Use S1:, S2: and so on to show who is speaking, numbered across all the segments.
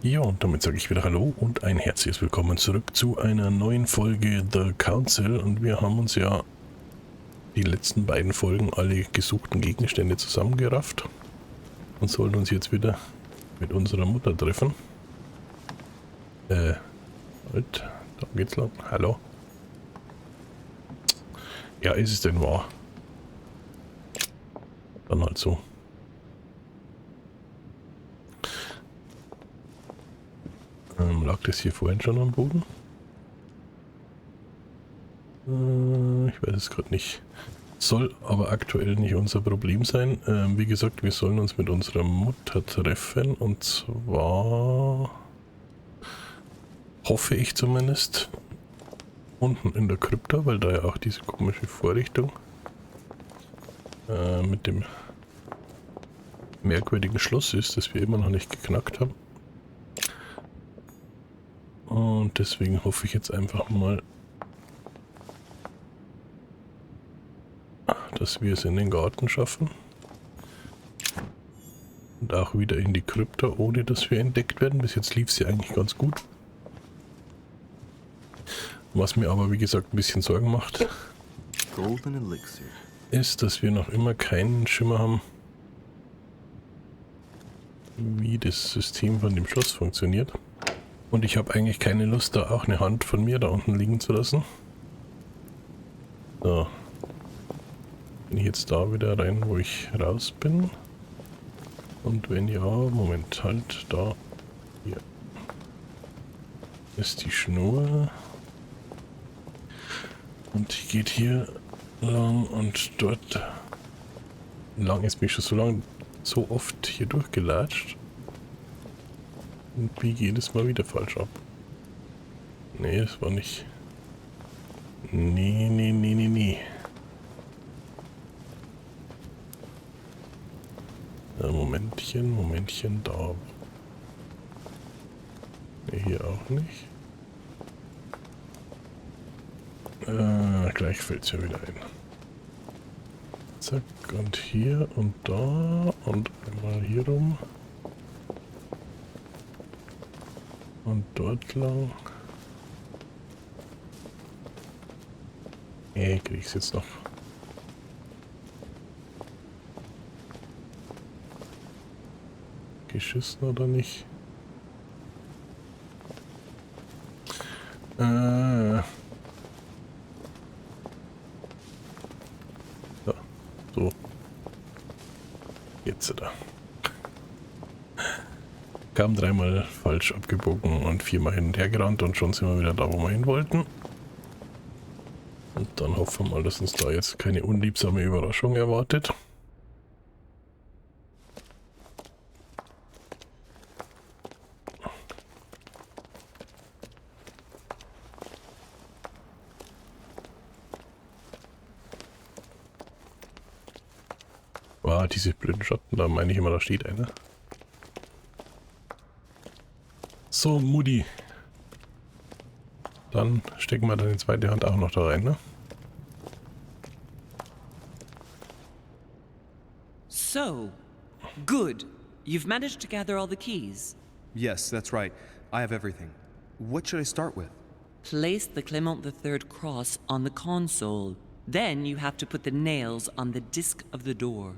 S1: Ja, und damit sage ich wieder Hallo und ein herzliches Willkommen zurück zu einer neuen Folge The Council. Und wir haben uns ja die letzten beiden Folgen alle gesuchten Gegenstände zusammengerafft und sollen uns jetzt wieder mit unserer Mutter treffen. Halt, da geht's lang. Hallo. Ja, ist es denn wahr? Dann halt so. Lag das hier vorhin schon am Boden? Ich weiß es gerade nicht. Soll aber aktuell nicht unser Problem sein. Wie gesagt, wir sollen uns mit unserer Mutter treffen. Und zwar hoffe ich zumindest unten in der Krypta, weil da ja auch diese komische Vorrichtung mit dem merkwürdigen Schloss ist, das wir immer noch nicht geknackt haben. Und deswegen hoffe ich jetzt einfach mal, dass wir es in den Garten schaffen. Und auch wieder in die Krypta, ohne dass wir entdeckt werden. Bis jetzt lief es ja eigentlich ganz gut. Was mir aber, wie gesagt, ein bisschen Sorgen macht, ist, dass wir noch immer keinen Schimmer haben, wie das System von dem Schloss funktioniert. Und ich habe eigentlich keine Lust, da auch eine Hand von mir da unten liegen zu lassen. So. Bin ich jetzt da wieder rein, wo ich raus bin? Und wenn ja, Moment, halt, da. Hier. Ist die Schnur. Und die geht hier lang und dort lang. Ist mich schon so oft hier durchgelatscht. Und wie jedes Mal wieder falsch ab. Nee, das war nicht. Nee. Ja, Momentchen, da. Nee, hier auch nicht. Gleich fällt es ja wieder ein. Zack, und hier und da und einmal hier rum. Und dort lang. Krieg ich's jetzt noch. Geschissen oder nicht? Ja, so. Jetzt da. Kam dreimal falsch abgebogen und viermal hin und her gerannt und schon sind wir wieder da, wo wir hin wollten. Und dann hoffen wir mal, dass uns da jetzt keine unliebsame Überraschung erwartet. Diese blöden Schatten, da meine ich immer, da steht einer. So, Mutti. Dann stecken wir deine zweite Hand auch noch da rein, ne?
S2: So, good. You've managed to gather all the keys.
S3: Yes, that's right. I have everything. What should I start with?
S2: Place the Clement III cross on the console. Then you have to put the nails on the disc of the door.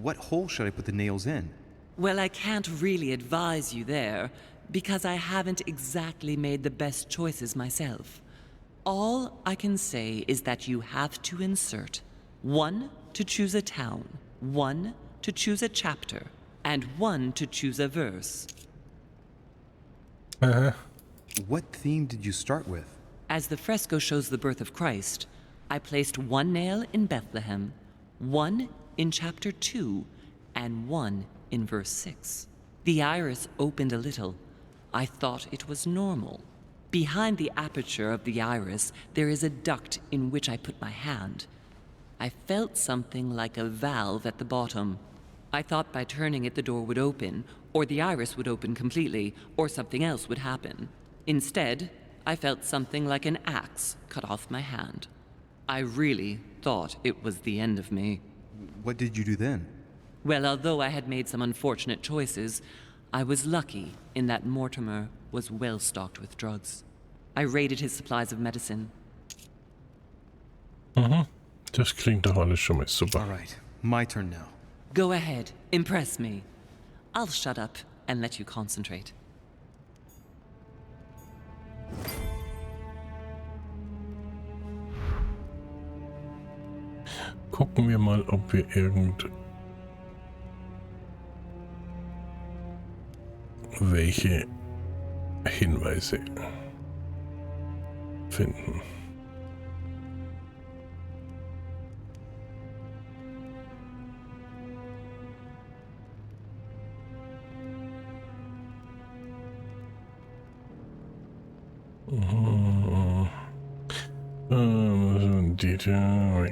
S3: What hole should I put the nails in?
S2: Well, I can't really advise you there, because I haven't exactly made the best choices myself. All I can say is that you have to insert 1 to choose a town, 1 to choose a chapter, and 1 to choose a verse.
S3: What theme did you start with?
S2: As the fresco shows the birth of Christ, I placed 1 nail in Bethlehem, 1 in chapter 2, and 1 in verse 6. The iris opened a little. I thought it was normal. Behind the aperture of the iris, there is a duct in which I put my hand. I felt something like a valve at the bottom. I thought by turning it the door would open, or the iris would open completely, or something else would happen. Instead, I felt something like an axe cut off my hand. I really thought it was the end of me.
S3: What did you do then?
S2: Well, although I had made some unfortunate choices, I was lucky in that Mortimer was well stocked with drugs. I raided his supplies of medicine.
S1: Das klingt doch alles schon mal super.
S3: All right, my turn now.
S2: Go ahead, impress me. I'll shut up and let you concentrate.
S1: Gucken wir mal, ob wir irgendwelche Hinweise finden.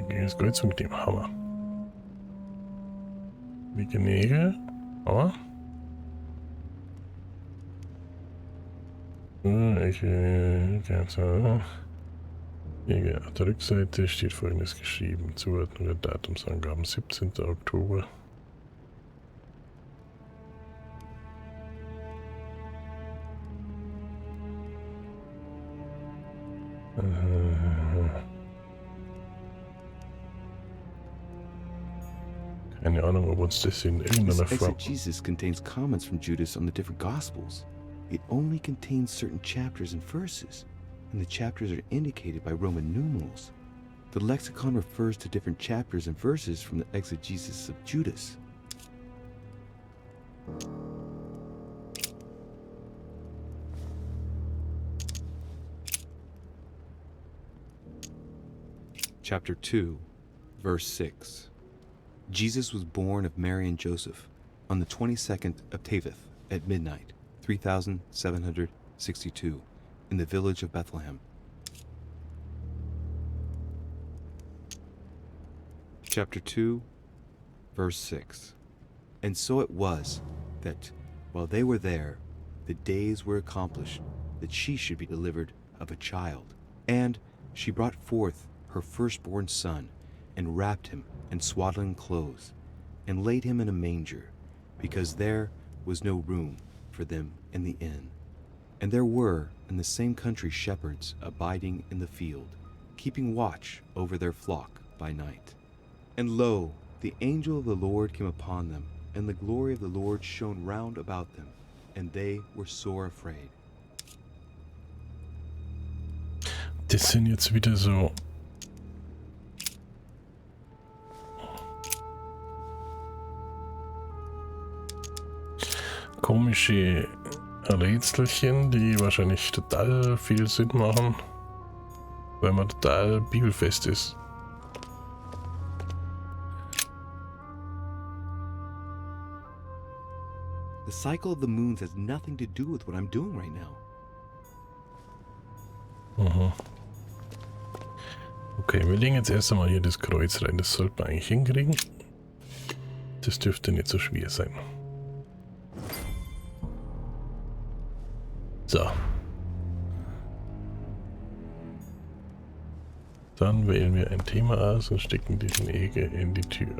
S1: Das Kreuzung mit dem Hammer. Dicke Nägel. Hammer. Auf der Rückseite steht Folgendes geschrieben. Zuordnung der Datumsangaben 17. Oktober. Keine Ahnung, ob uns das in irgendeiner
S4: This
S1: Form...
S4: exegesis contains comments from Judas on the different Gospels. It only contains certain chapters and verses, and the chapters are indicated by Roman numerals. The lexicon refers to different chapters and verses from the exegesis of Judas. Chapter 2, verse 6. Jesus was born of Mary and Joseph on the 22nd of Teveth at midnight, 3762, in the village of Bethlehem. Chapter 2, verse 6. And so it was that, while they were there, the days were accomplished that she should be delivered of a child. And she brought forth her firstborn son, and wrapped him in swaddling clothes, and laid him in a manger, because there was no room for them in the inn. And there were in the same country shepherds abiding in the field, keeping watch over their flock by night. And lo, the angel of the Lord came upon them, and the glory of the Lord shone round about them, and they were sore afraid.
S1: Das sind jetzt wieder so... komische Rätselchen, die wahrscheinlich total viel Sinn machen, weil man total bibelfest ist.
S4: The cycle of the moons has nothing to do with what I'm doing right now.
S1: Okay, wir legen jetzt erst einmal hier das Kreuz rein. Das sollte man eigentlich hinkriegen. Das dürfte nicht so schwer sein. So. Dann wählen wir ein Thema aus und stecken diesen Egel in die Tür.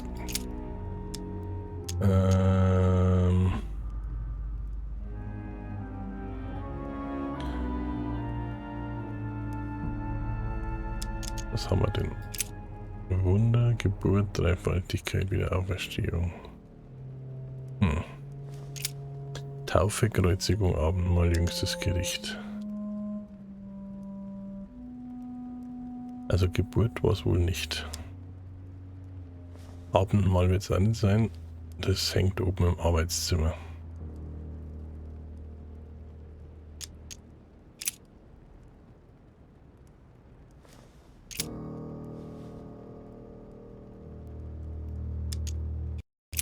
S1: Was haben wir denn? Wunder, Geburt, Dreifaltigkeit, Wiederauferstehung. Taufe, Kreuzigung, Abendmahl, jüngstes Gericht. Also Geburt war es wohl nicht. Abendmahl wird es auch nicht sein. Das hängt oben im Arbeitszimmer.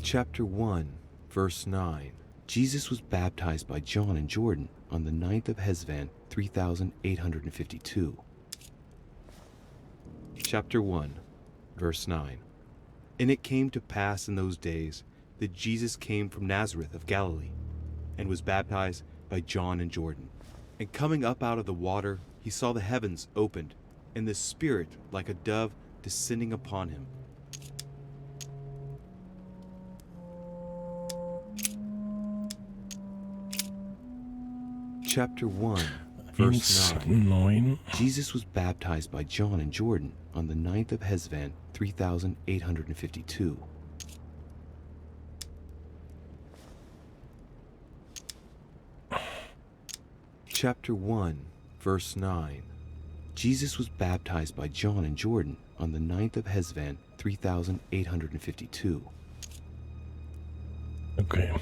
S4: Chapter 1, verse 9. Jesus was baptized by John in Jordan on the 9th of Hesvan, 3852. Chapter 1, verse 9. And it came to pass in those days that Jesus came from Nazareth of Galilee, and was baptized by John in Jordan. And coming up out of the water, he saw the heavens opened, and the Spirit like a dove descending upon him. Chapter 1, verse 9.
S1: 9.
S4: Jesus was baptized by John in Jordan on the 9th of Hesvan, 3852. Chapter 1, verse 9. Jesus was baptized by John in Jordan on the 9th of Hesvan, 3852.
S1: Okay.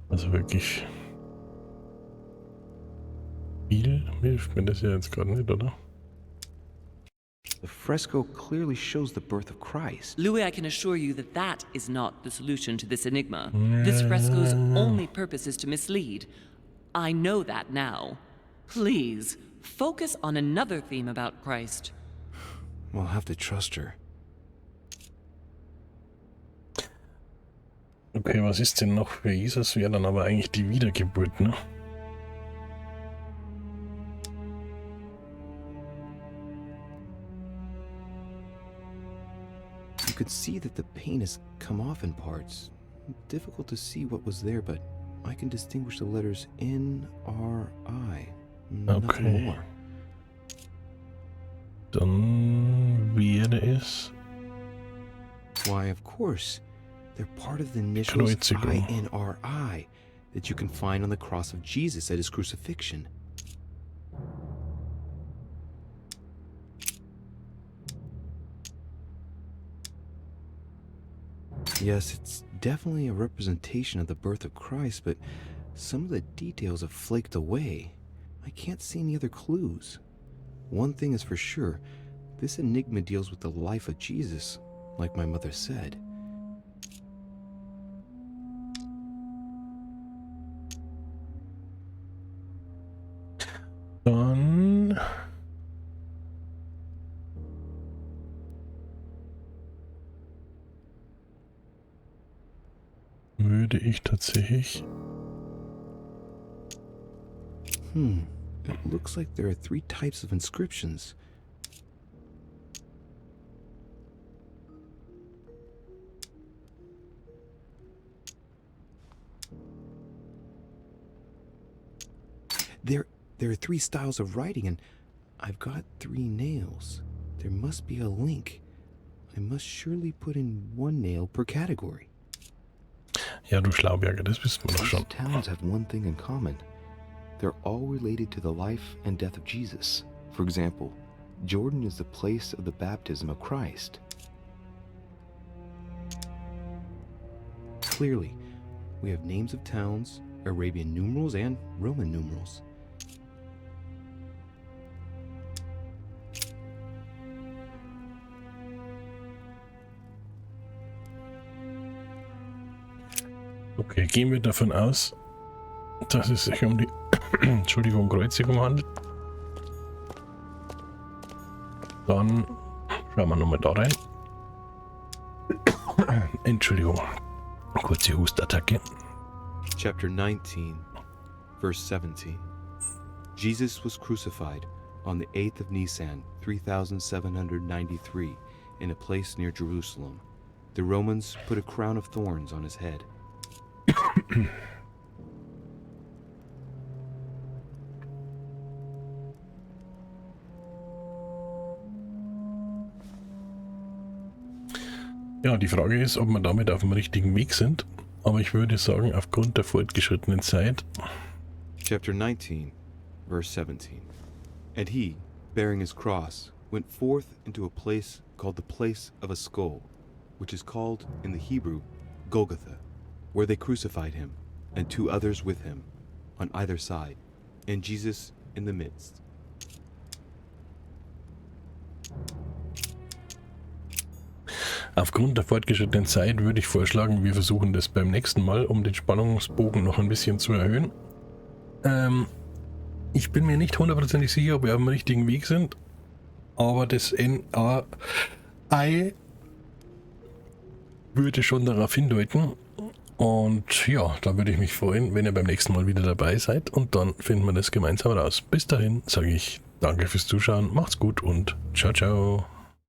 S1: Also wirklich viel hilft mir das ja jetzt gerade nicht, oder?
S4: The fresco clearly shows the birth of Christ.
S2: Louis, I can assure you that that is not the solution to this enigma. This fresco's only purpose is to mislead. I know that now. Please, focus on another theme about Christ.
S4: We'll have to trust her.
S1: Okay, was ist denn noch für Jesus? Wäre dann aber eigentlich die Wiedergeburt, ne?
S4: You could see that the paint has come off in parts. Difficult to see what was there, but I can distinguish the letters N, R, I. Nothing
S1: Okay.
S4: more.
S1: Dann wäre es
S4: Why, of course. They're part of the initials
S1: Kreuzigung.
S4: INRI that you can find on the cross of Jesus at his crucifixion. Yes, it's definitely a representation of the birth of Christ, but some of the details have flaked away. I can't see any other clues. One thing is for sure, this enigma deals with the life of Jesus, like my mother said.
S1: dann würde ich tatsächlich
S4: It looks like there are 3 types of inscriptions. There are 3 styles of writing, and I've got 3 nails. There must be a link. I must surely put in 1 nail per category.
S1: Ja, du Schlauberger, das wissen wir doch
S4: These
S1: schon.
S4: towns have one thing in common. They're all related to the life and death of Jesus. For example, Jordan is the place of the baptism of Christ. Clearly, we have names of towns, Arabian numerals, and Roman numerals.
S1: Okay, gehen wir davon aus, dass es sich um die Entschuldigung, Kreuzigung handelt. Dann schauen wir nochmal da rein. Entschuldigung, kurze Hustattacke.
S4: Chapter 19, verse 17. Jesus was crucified on the 8th of Nisan, 3793, in a place near Jerusalem. The Romans put a crown of thorns on his head.
S1: Ja, die Frage ist, ob wir damit auf dem richtigen Weg sind. Aber ich würde sagen, aufgrund der fortgeschrittenen Zeit.
S4: Chapter 19, verse 17. And he, bearing his cross, went forth into a place called the place of a skull, which is called in the Hebrew Golgotha, where they crucified him, and 2 others with him, on either side, and Jesus in the midst.
S1: Aufgrund der fortgeschrittenen Zeit würde ich vorschlagen, wir versuchen das beim nächsten Mal, um den Spannungsbogen noch ein bisschen zu erhöhen. Ich bin mir nicht hundertprozentig sicher, ob wir auf dem richtigen Weg sind, aber das NAI würde schon darauf hindeuten. Und ja, da würde ich mich freuen, wenn ihr beim nächsten Mal wieder dabei seid und dann finden wir das gemeinsam raus. Bis dahin sage ich danke fürs Zuschauen, macht's gut und ciao, ciao.